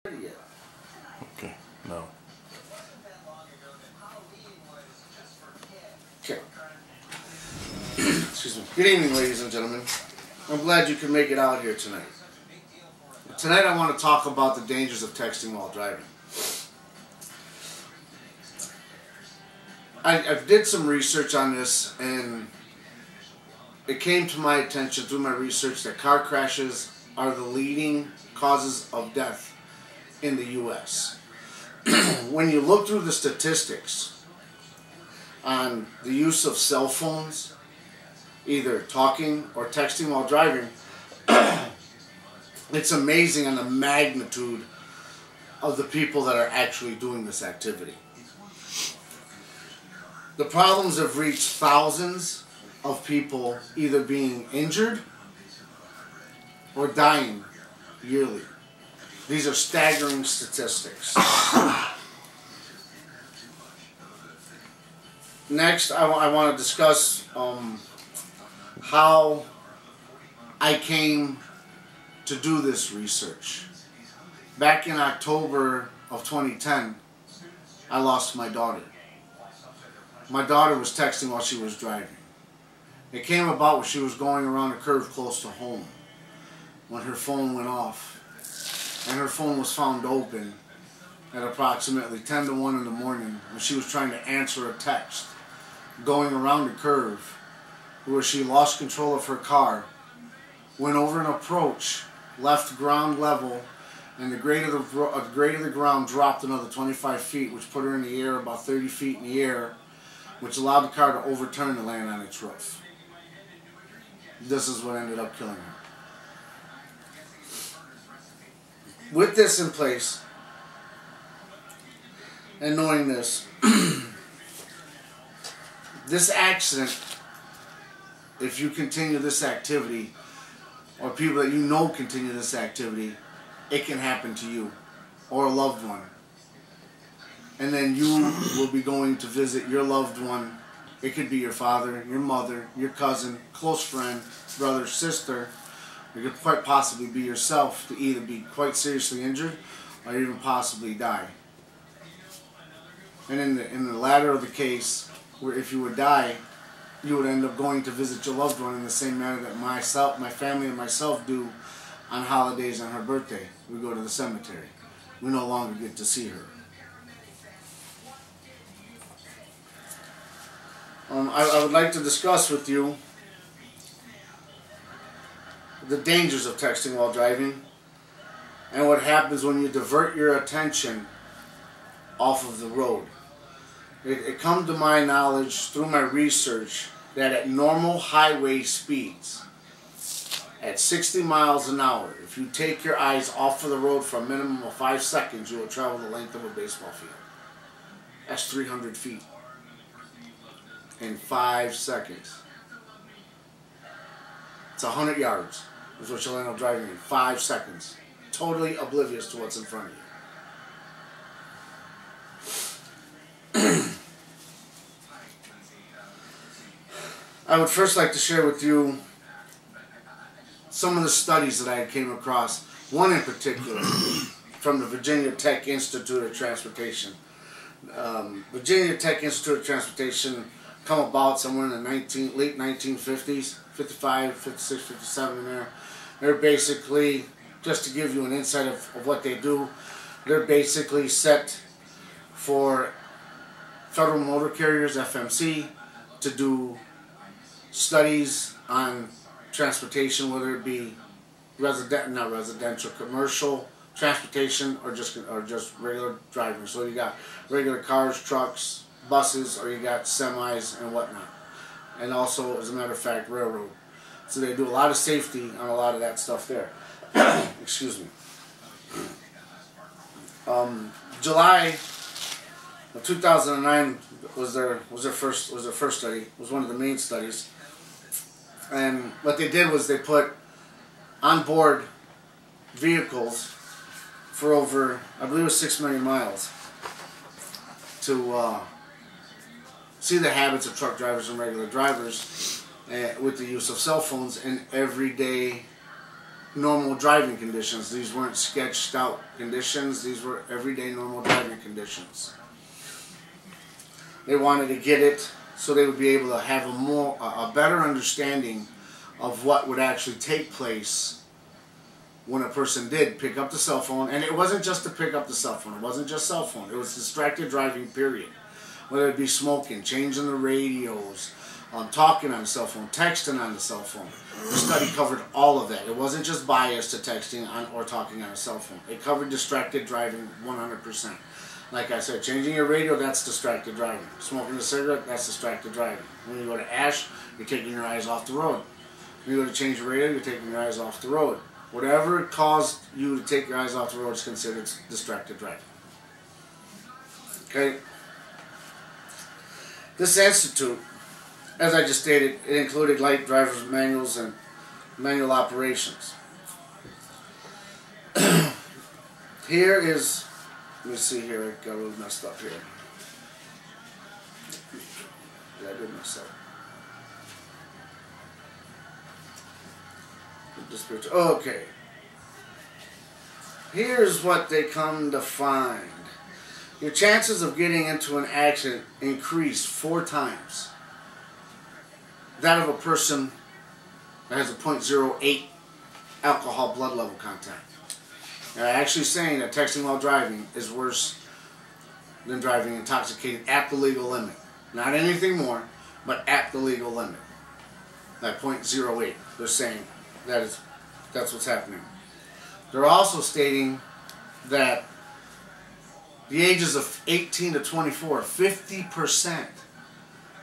Okay, no. Okay. Excuse me. Good evening, ladies and gentlemen. I'm glad you could make it out here tonight. Tonight I want to talk about the dangers of texting while driving. I did some research on this, and it came to my attention through my research that car crashes are the leading causes of death in the U.S. When you look through the statistics on the use of cell phones, either talking or texting while driving, it's amazing on the magnitude of the people that are actually doing this activity. The problems have reached thousands of people either being injured or dying yearly. These are staggering statistics. Next, I want to discuss how I came to do this research. Back in October of 2010, I lost my daughter. My daughter was texting while she was driving. It came about when she was going around a curve close to home when her phone went off. And her phone was found open at approximately 10 to 1 in the morning when she was trying to answer a text going around a curve where she lost control of her car, went over an approach, left ground level, and the grade of the ground dropped another 25 feet, which put her in the air about 30 feet in the air, which allowed the car to overturn and land on its roof. This is what ended up killing her. With this in place, and knowing this, this accident, if you continue this activity, or people that you know continue this activity, it can happen to you or a loved one. And then you will be going to visit your loved one. It could be your father, your mother, your cousin, close friend, brother, sister. It could quite possibly be yourself to either be quite seriously injured or even possibly die. And in the latter of the case, where if you would die, you would end up going to visit your loved one in the same manner that my family and myself do on holidays on her birthday. We go to the cemetery. We no longer get to see her. I would like to discuss with you the dangers of texting while driving and what happens when you divert your attention off of the road. It come to my knowledge through my research that at normal highway speeds, at 60 miles an hour, if you take your eyes off of the road for a minimum of 5 seconds, you will travel the length of a baseball field. That's 300 feet. In 5 seconds. It's 100 yards is what you'll end up driving in 5 seconds. Totally oblivious to what's in front of you. I would first like to share with you some of the studies that I came across. One in particular from the Virginia Tech Institute of Transportation. Virginia Tech Institute of Transportation come about somewhere in the late 1950s, 55, 56, 57 in there. They're basically, just to give you an insight of what they do, they're basically set for Federal Motor Carriers, FMC, to do studies on transportation, whether it be not residential, commercial transportation, or just regular driving. So you got regular cars, trucks, buses, or you got semis and whatnot. And also, as a matter of fact, railroad. So they do a lot of safety on a lot of that stuff there. Excuse me. July of 2009 was their first study. It was one of the main studies. And what they did was they put on board vehicles for over, I believe it was 6 million miles to see the habits of truck drivers and regular drivers with the use of cell phones in everyday normal driving conditions. These weren't sketched out conditions. These were everyday normal driving conditions. They wanted to get it so they would be able to have a better understanding of what would actually take place when a person did pick up the cell phone. And it wasn't just to pick up the cell phone. It wasn't just cell phone. It was distracted driving, period. Whether it be smoking, changing the radios, talking on the cell phone, texting on the cell phone. The study covered all of that. It wasn't just biased to texting or talking on a cell phone. It covered distracted driving 100%. Like I said, changing your radio, that's distracted driving. Smoking a cigarette, that's distracted driving. When you go to ASH, you're taking your eyes off the road. When you go to change your radio, you're taking your eyes off the road. Whatever caused you to take your eyes off the road is considered distracted driving. Okay? This institute, as I just stated, it included light driver's manuals and manual operations. Here is, let me see here, I got a little messed up here. Yeah, I did mess up. Okay. Here's what they come to find. Your chances of getting into an accident increase 4 times that of a person that has a 0.08 alcohol blood level content. They're actually saying that texting while driving is worse than driving intoxicated at the legal limit. Not anything more, but at the legal limit. That 0.08. They're saying that's what's happening. They're also stating that the ages of 18 to 24, 50%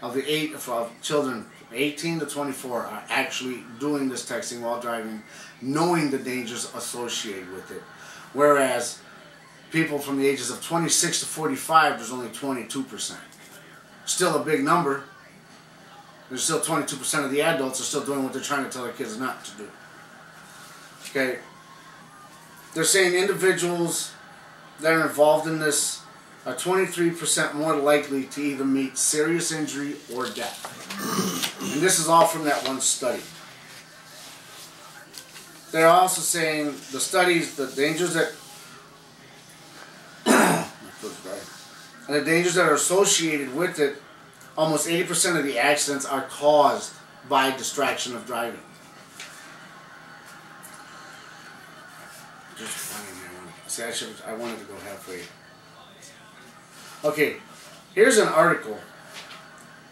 of the children 18 to 24 are actually doing this texting while driving, knowing the dangers associated with it. Whereas people from the ages of 26 to 45, there's only 22%. Still a big number. There's still 22% of the adults are still doing what they're trying to tell their kids not to do. Okay. They're saying individuals that are involved in this are 23% more likely to either meet serious injury or death. And this is all from that one study. They're also saying the studies, the dangers that and the dangers that are associated with it, almost 80% of the accidents are caused by distraction of driving. See, I wanted to go halfway. Okay, here's an article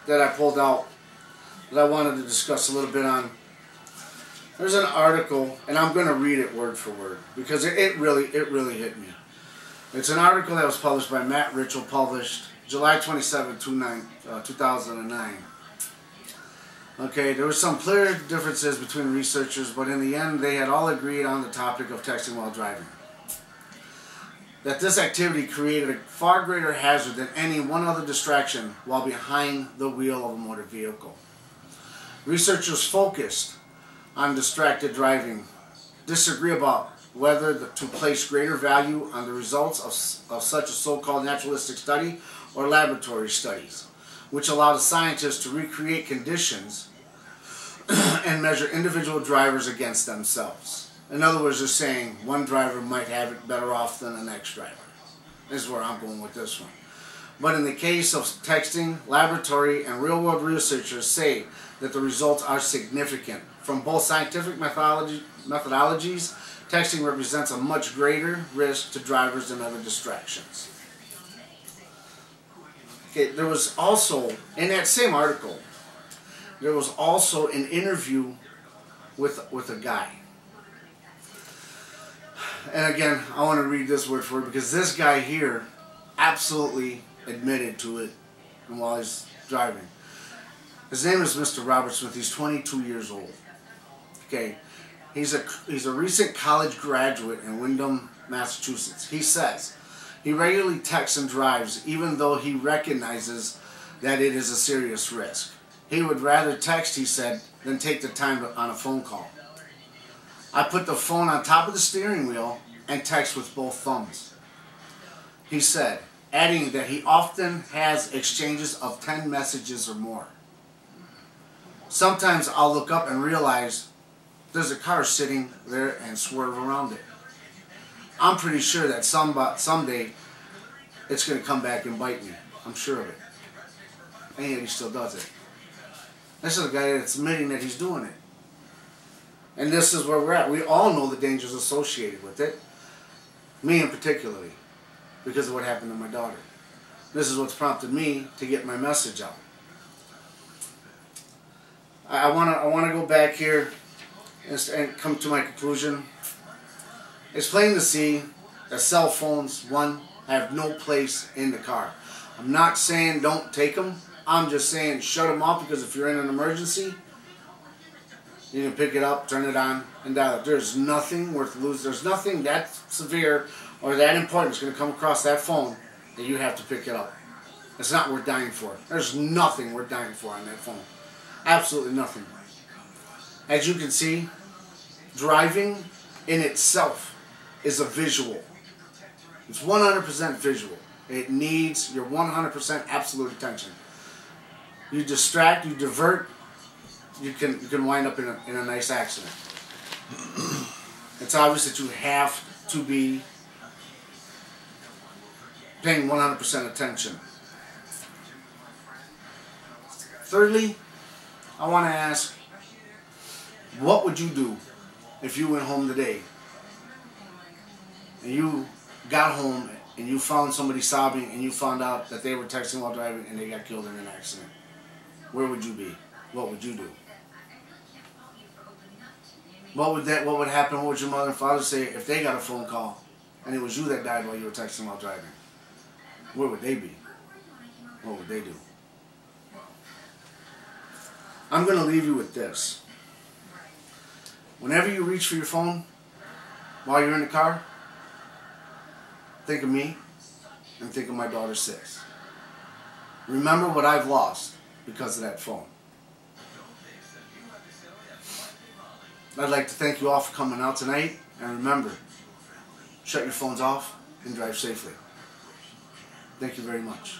that I pulled out that I wanted to discuss a little bit on. There's an article, and I'm going to read it word for word because it really hit me. It's an article that was published by Matt Ritchell, published July 27, 2009. Okay, there were some clear differences between researchers, but in the end, they had all agreed on the topic of texting while driving. That this activity created a far greater hazard than any one other distraction while behind the wheel of a motor vehicle. Researchers focused on distracted driving disagree about whether to place greater value on the results of such a so-called naturalistic study or laboratory studies, which allow the scientists to recreate conditions and measure individual drivers against themselves. In other words, they're saying one driver might have it better off than the next driver. This is where I'm going with this one. But in the case of texting, laboratory and real-world researchers say that the results are significant. From both scientific methodologies, texting represents a much greater risk to drivers than other distractions. Okay, there was also, in that same article, there was also an interview with a guy. And again, I want to read this word for word because this guy here absolutely admitted to it while he's driving. His name is Mr. Robert Smith. He's 22 years old. Okay, he's a recent college graduate in Windham, Massachusetts. He says he regularly texts and drives even though he recognizes that it is a serious risk. He would rather text, he said, than take the time on a phone call. I put the phone on top of the steering wheel and text with both thumbs, he said, adding that he often has exchanges of 10 messages or more. Sometimes I'll look up and realize there's a car sitting there and swerve around it. I'm pretty sure that someday it's going to come back and bite me. I'm sure of it. And yet he still does it. This is a guy that's admitting that he's doing it. And this is where we're at. We all know the dangers associated with it. Me in particularly. Because of what happened to my daughter. This is what's prompted me to get my message out. I want to go back here and come to my conclusion. It's plain to see that cell phones, one, have no place in the car. I'm not saying don't take them. I'm just saying shut them off, because if you're in an emergency, you can pick it up, turn it on, and dial it. There's nothing worth losing. There's nothing that severe or that important that's going to come across that phone that you have to pick it up. It's not worth dying for. There's nothing worth dying for on that phone. Absolutely nothing. As you can see, driving in itself is a visual. It's 100% visual. It needs your 100% absolute attention. You distract, you divert, you can wind up in a nice accident. It's obvious that you have to be paying 100% attention. Thirdly, I want to ask, what would you do if you went home today and you got home and you found somebody sobbing and you found out that they were texting while driving and they got killed in an accident? Where would you be? What would you do? What would happen? What would your mother and father say if they got a phone call and it was you that died while you were texting while driving? Where would they be? What would they do? I'm going to leave you with this. Whenever you reach for your phone while you're in the car, think of me and think of my daughter 6. Remember what I've lost because of that phone. I'd like to thank you all for coming out tonight, and remember, shut your phones off and drive safely. Thank you very much.